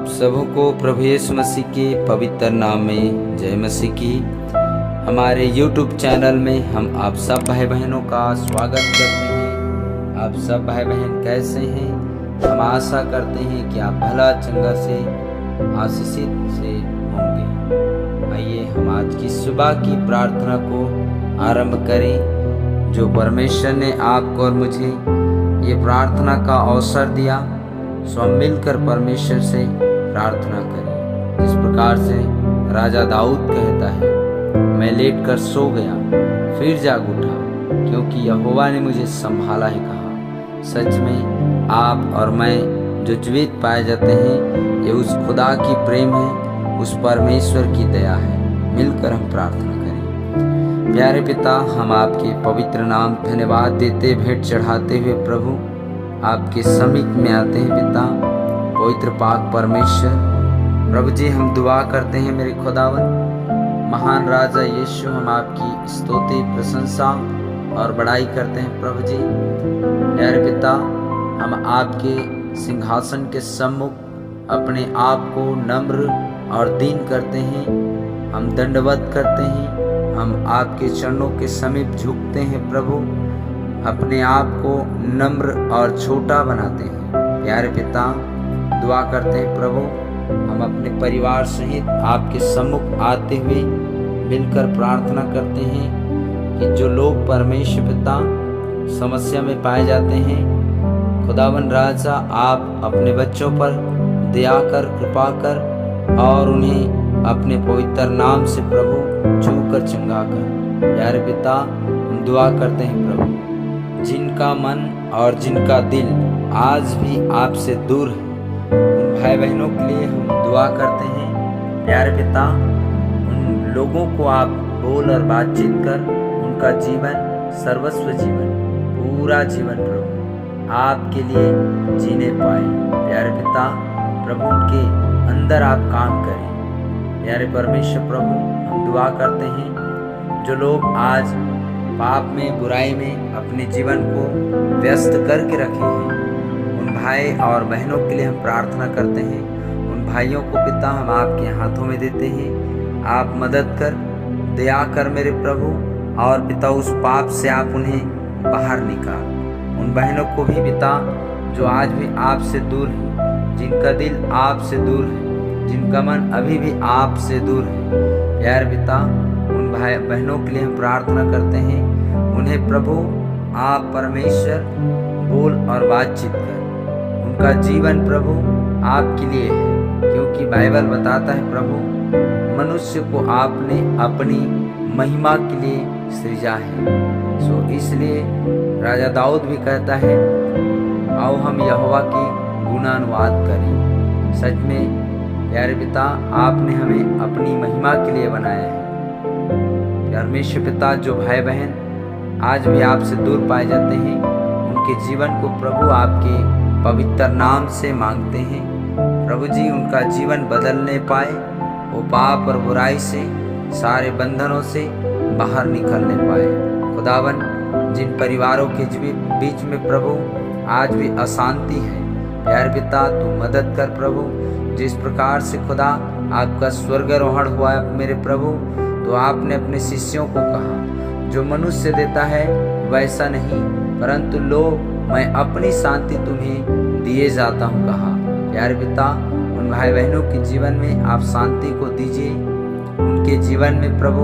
आप सबको प्रभु यीशु मसीह के पवित्र नाम में जय मसीह की। हमारे YouTube चैनल में हम आप सब भाई बहनों का स्वागत करते हैं। आप सब भाई बहन कैसे हैं? हम आशा करते हैं कि आप भला चंगा से आशीषित से होंगे। आइए हम आज की सुबह की प्रार्थना को आरंभ करें। जो परमेश्वर ने आपको और मुझे ये प्रार्थना का अवसर दिया, सो हम मिलकर परमेश्वर से प्रार्थना करें। जिस प्रकार से राजा दाऊद कहता है, मैं लेटकर सो गया फिर जाग उठा, क्योंकि यहोवा ने मुझे संभाला है कहा। सच में आप और मैं जो जीवित पाए जाते हैं, ये उस खुदा की प्रेम है, उस परमेश्वर की दया है। मिलकर हम प्रार्थना करें। प्यारे पिता, हम आपके पवित्र नाम धन्यवाद देते, भेंट चढ़ाते हुए प्रभु आपके समीप में आते हैं। पिता पवित्र पाक परमेश्वर प्रभु जी, हम दुआ करते हैं मेरे खुदावन महान राजा यीशु, हम आपकी स्तुति प्रशंसा और बड़ाई करते हैं प्रभु जी। प्यारे पिता, हम आपके सिंहासन के सम्मुख अपने आप को नम्र और दीन करते हैं, हम दंडवत करते हैं, हम आपके चरणों के समीप झुकते हैं प्रभु, अपने आप को नम्र और छोटा बनाते हैं। प्यारे पिता, दुआ करते हैं प्रभु, हम अपने परिवार सहित आपके सम्मुख आते हुए मिलकर प्रार्थना करते हैं कि जो लोग परमेश्वर पिता समस्या में पाए जाते हैं, खुदावन राजा आप अपने बच्चों पर दया कर, कृपा कर और उन्हें अपने पवित्र नाम से प्रभु छूकर चंगा कर। प्यारे पिता, हम दुआ करते हैं प्रभु, जिनका मन और जिनका दिल आज भी आपसे दूर है, उन भाई बहनों के लिए हम दुआ करते हैं। प्यारे पिता, उन लोगों को आप बोल और बातचीत कर उनका जीवन, सर्वस्व जीवन, पूरा जीवन प्रभु आपके लिए जीने पाए। प्यारे पिता प्रभु, उनके अंदर आप काम करें। प्यारे परमेश्वर प्रभु, हम दुआ करते हैं जो लोग आज पाप में, बुराई में अपने जीवन को व्यस्त करके रखे हैं, उन भाई और बहनों के लिए हम प्रार्थना करते हैं। उन भाइयों को पिता हम आपके हाथों में देते हैं। आप मदद कर, दया कर मेरे प्रभु, और पिता उस पाप से आप उन्हें बाहर निकाल। उन बहनों को भी पिता जो आज भी आपसे दूर है, जिनका दिल आपसे दूर है, जिनका मन अभी भी आपसे दूर है, प्यारे पिता उन भाई बहनों के लिए हम प्रार्थना करते हैं। उन्हें प्रभु आप परमेश्वर बोल और बातचीत कर, उनका जीवन प्रभु आपके लिए है, क्योंकि बाइबल बताता है प्रभु मनुष्य को आपने अपनी महिमा के लिए सृजा है। सो इसलिए राजा दाऊद भी कहता है, आओ हम यहोवा की गुणानुवाद करें। सच में प्यारे पिता, आपने हमें अपनी महिमा के लिए बनाया है। परमेश्वर पिता, जो भाई बहन आज भी आपसे दूर पाए जाते हैं, उनके जीवन को प्रभु आपके पवित्र नाम से मांगते हैं। प्रभु जी, उनका जीवन बदलने पाए, वो पाप और बुराई से, सारे बंधनों से बाहर निकलने पाए। खुदावन, जिन परिवारों के बीच में प्रभु आज भी अशांति है, प्यारे पिता तू मदद कर प्रभु। जिस प्रकार से खुदा आपका स्वर्गारोहण हुआ है मेरे प्रभु, तो आपने अपने शिष्यों को कहा, जो मनुष्य देता है वैसा नहीं, परंतु लो मैं अपनी शांति तुम्हें दिए जाता हूँ कहा। प्यारे पिता, उन भाई बहनों के जीवन में आप शांति को दीजिए, उनके जीवन में प्रभु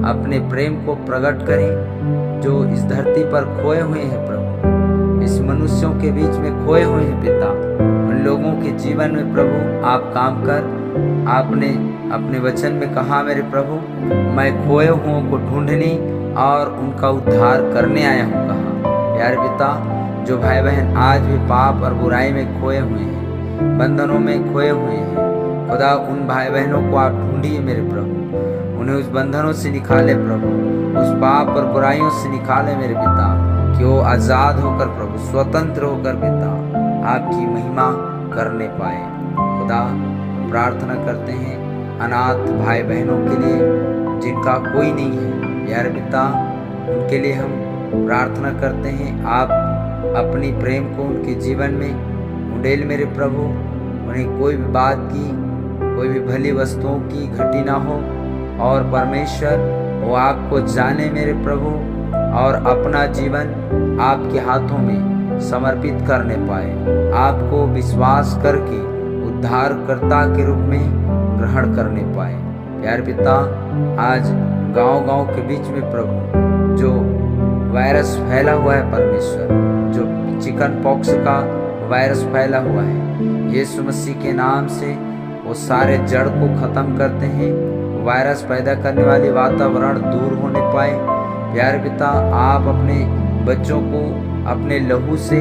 अपने प्रेम को प्रकट करें। जो इस धरती पर खोए हुए हैं प्रभु, इस मनुष्यों के बीच में खोए हुए हैं पिता, उन लोगों के जीवन में प्रभु आप काम कर। आपने अपने वचन में कहा मेरे प्रभु, मैं खोए हुओं को ढूंढने और उनका उद्धार करने आया हूँ कहा। प्यारे पिता, जो भाई बहन आज भी पाप और बुराई में खोए हुए हैं, बंधनों में खोए हुए हैं, खुदा उन भाई बहनों को आप ढूंढिए मेरे प्रभु, उन्हें उस बंधनों से निकाले प्रभु, उस पाप और बुराइयों से निकाले मेरे पिता, कि वो आज़ाद होकर प्रभु, स्वतंत्र होकर पिता आपकी महिमा करने पाए। खुदा, प्रार्थना करते हैं अनाथ भाई बहनों के लिए, जिनका कोई नहीं है, प्यारे पिता उनके लिए हम प्रार्थना करते हैं। आप अपनी प्रेम को उनके जीवन में उंडेल मेरे प्रभु, उन्हें कोई भी बात की, कोई भी भली वस्तुओं की घटी ना हो। और परमेश्वर वो आपको जाने मेरे प्रभु, और अपना जीवन आपके हाथों में समर्पित करने पाए, आपको विश्वास करके उद्धारकर्ता के रूप में ग्रहण करने पाए। प्यारे पिता, आज गांव-गांव के बीच में प्रभु जो वायरस फैला हुआ है परमेश्वर, जो चिकन पॉक्स का वायरस फैला हुआ है, यीशु मसीह के नाम से वो सारे जड़ को खत्म करते हैं। वायरस पैदा करने वाले वातावरण दूर होने पाए। प्यारे पिता, आप अपने बच्चों को अपने लहू से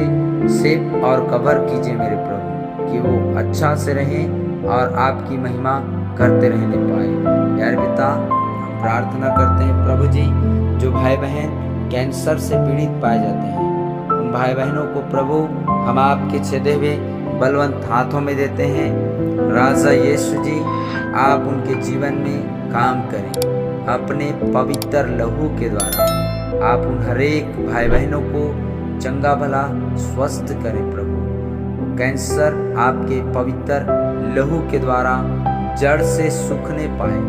सेव और कवर कीजिए मेरे प्रभु, कि वो अच्छा से रहें और आपकी महिमा करते रहने पाए। प्यारे पिता, हम प्रार्थना करते हैं प्रभु जी, जो भाई बहन कैंसर से पीड़ित पाए जाते हैं, उन भाई बहनों को प्रभु हम आपके छेदे हुए बलवंत हाथों में देते हैं। राजा यीशु जी, आप उनके जीवन में काम करें अपने पवित्र लहू के द्वारा। आप उन हरेक भाई बहनों को चंगा भला स्वस्थ करें प्रभु। कैंसर आपके पवित्र लहू के द्वारा जड़ से सूखने पाए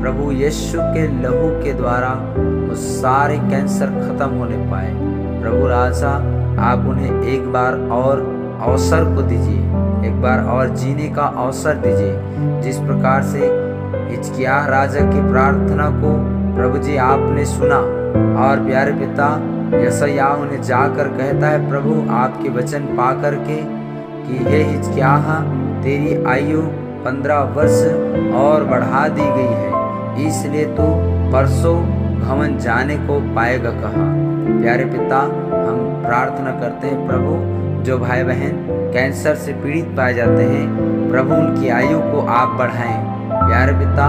प्रभु। यीशु के लहू के द्वारा वो सारे कैंसर खत्म होने पाए प्रभु। राजा, आप उन्हें एक बार और अवसर को दीजिए, एक बार और जीने का अवसर दीजिए। जिस प्रकार से हिजकिय्याह राजा की प्रार्थना को प्रभु जी आपने सुना, और प्यारे पिता यशायाह उन्हें जाकर कहता है प्रभु आपके वचन पा करके कि हे हिजकिय्याह, तेरी आयु 15 वर्ष और बढ़ा दी गई है, इसलिए तू परसों भवन जाने को पाएगा कहा। प्यारे पिता, हम प्रार्थना करते हैं प्रभु, जो भाई बहन कैंसर से पीड़ित पाए जाते हैं प्रभु, उनकी आयु को आप बढ़ाएं। प्यारे पिता,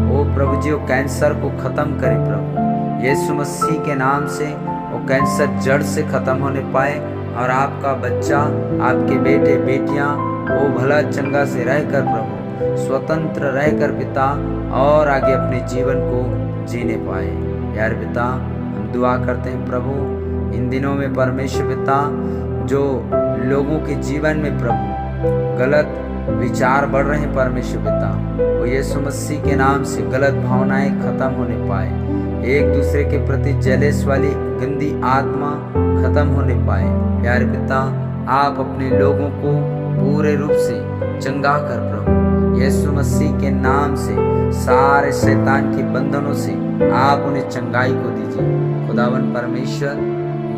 वो प्रभु जी वो कैंसर को खत्म करें प्रभु। यीशु मसीह के नाम से वो कैंसर जड़ से खत्म होने पाए, और आपका बच्चा, आपके बेटे बेटियां वो भला चंगा से रहकर प्रभु स्वतंत्र रहकर पिता और आगे अपने जीवन को जीने पाए। प्यारे पिता, हम दुआ करते हैं प्रभु, इन दिनों में परमेश्वर पिता, जो लोगों के जीवन में प्रभु गलत विचार बढ़ रहे हैं परमेश्वर पिता, वो यीशु मसीह के नाम से गलत भावनाएं खत्म होने पाए। एक दूसरे के प्रति जलेस वाली गंदी आत्मा खत्म होने पाए। प्यारे पिता, आप अपने लोगों को पूरे रूप से चंगा कर प्रभु। यीशु मसीह के नाम से सारे शैतान के बंधनों से आप उन्हें चंगाई को दीजिए। खुदावन परमेश्वर,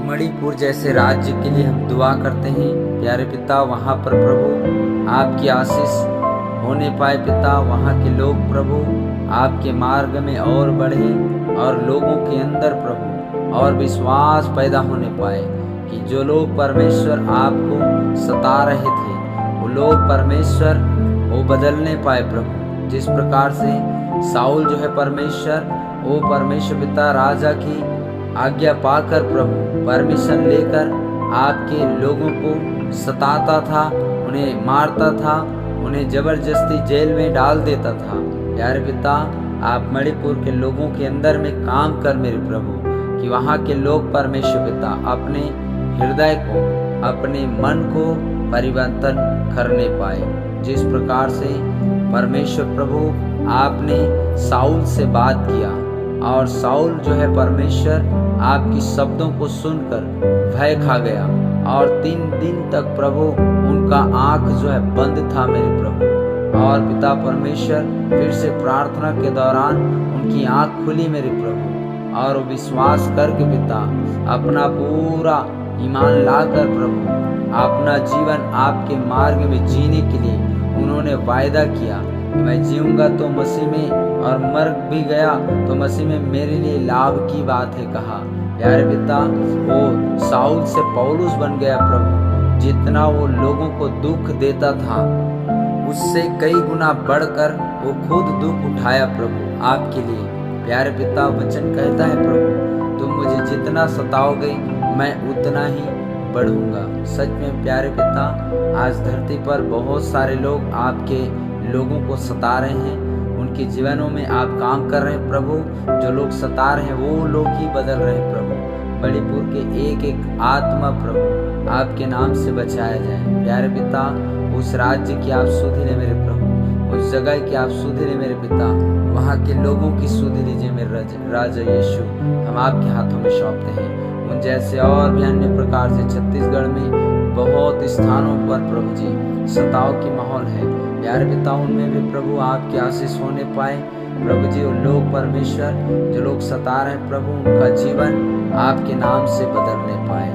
मणिपुर जैसे राज्य के लिए हम दुआ करते हैं प्यारे पिता। वहाँ पर प्रभु आपकी आशीष होने पाए पिता। वहाँ के लोग प्रभु आपके मार्ग में और बढ़े, और लोगों के अंदर प्रभु और विश्वास पैदा होने पाए कि जो लोग परमेश्वर आपको सता रहे थे, वो लोग परमेश्वर वो बदलने पाए प्रभु। जिस प्रकार से साउल जो है परमेश्वर, वो परमेश्वर पिता राजा की आज्ञा पाकर प्रभु परमिशन लेकर आपके लोगों को सताता था, उन्हें मारता था, उन्हें जबरदस्ती जेल में डाल देता था। प्यारे पिता, आप मणिपुर के लोगों के अंदर में काम कर मेरे प्रभु, कि वहाँ के लोग परमेश्वर पिता अपने हृदय को, अपने मन को परिवर्तन करने पाए। जिस प्रकार से परमेश्वर प्रभु आपने साउल से बात किया, और साउल जो है परमेश्वर आपकी शब्दों को सुनकर भय खा गया, और 3 दिन तक प्रभु उनका आंख जो है बंद था मेरे प्रभु। और पिता परमेश्वर फिर से प्रार्थना के दौरान उनकी आंख खुली मेरे प्रभु, और वो विश्वास करके पिता अपना पूरा ईमान लाकर प्रभु अपना जीवन आपके मार्ग में जीने के लिए उन्होंने वायदा किया कि मैं जीऊंगा तो मसीह में, और मर भी गया तो मसीह में मेरे लिए लाभ की बात है कहा। प्यारे पिता, वो साउल से पौलुस बन गया प्रभु। जितना वो लोगों को दुख देता था, उससे कई गुना बढ़कर वो खुद दुख उठाया प्रभु आपके लिए। प्यारे पिता, वचन कहता है प्रभु, तुम मुझे जितना सताओगे मैं उतना ही बढ़ूंगा। सच में प्यारे पिता, आज धरती पर बहुत सारे लोग आपके लोगों को सता रहे हैं, उनके जीवनों में आप काम कर रहे हैं प्रभु। जो लोग सता रहे हैं वो लोग ही बदल रहे हैं प्रभु। मणिपुर के एक एक आत्मा प्रभु आपके नाम से बचाया जाए। प्यारे पिता, उस राज्य की आप सुधि ले मेरे प्रभु, उस जगह की आप सुधि ले मेरे पिता, वहाँ के लोगों की सुधि लीजिए मेरे राजा यीशु। हम आपके हाथों में सौंपते हैं। उन जैसे और भी अन्य प्रकार से छत्तीसगढ़ में बहुत स्थानों पर प्रभु जी सताव की माहौल है प्यारे पिता, उनमें भी प्रभु आपके आशीष होने पाए प्रभु जी। उन लोग परमेश्वर जो लोग सता रहे हैं प्रभु, उनका जीवन आपके नाम से बदलने पाए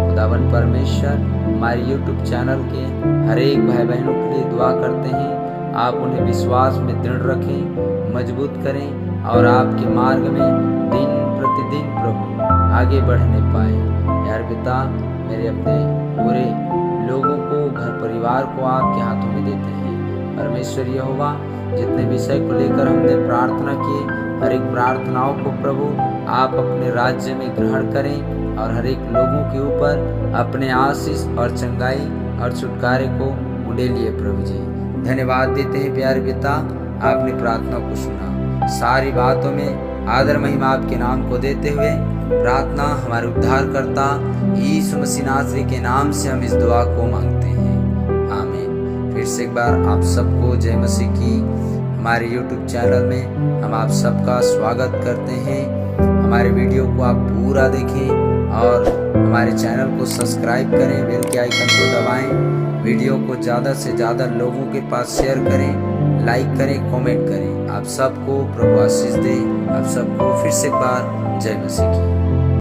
खुदावन परमेश्वर। हमारे YouTube चैनल के हर एक भाई बहनों के लिए दुआ करते हैं, आप उन्हें विश्वास में दृढ़ रखें, मजबूत करें और आपके मार्ग में दिन प्रतिदिन प्रभु आगे बढ़ने पाए यार पिता। मेरे अपने पूरे लोगों को, घर परिवार को आपके हाथों में देते हैं परमेश्वर यहोवा। जितने विषय को लेकर हमने प्रार्थना की, हर एक प्रार्थनाओं को प्रभु आप अपने राज्य में ग्रहण करें और हर एक लोगों के ऊपर अपने आशीष और चंगाई और छुटकारे को उड़े लिए प्रभु जी। धन्यवाद देते हैं प्यारे पिता, आपने प्रार्थना को सुना। सारी बातों में आदर महिमा आपके नाम को देते हुए प्रार्थना हमारे उद्धारकर्ता यीशु मसीह नासरी के नाम से हम इस दुआ को मांगते हैं, आमीन। फिर से एक बार आप सबको जय मसीह की। हमारे YouTube चैनल में हम आप सबका स्वागत करते हैं। हमारे वीडियो को आप पूरा देखें और हमारे चैनल को सब्सक्राइब करें, बेल के आइकन को दबाएं, वीडियो को ज़्यादा से ज़्यादा लोगों के पास शेयर करें, लाइक करें, कमेंट करें। आप सबको प्रभु आशीष दे। आप सबको फिर से एक बार जय मसीह की।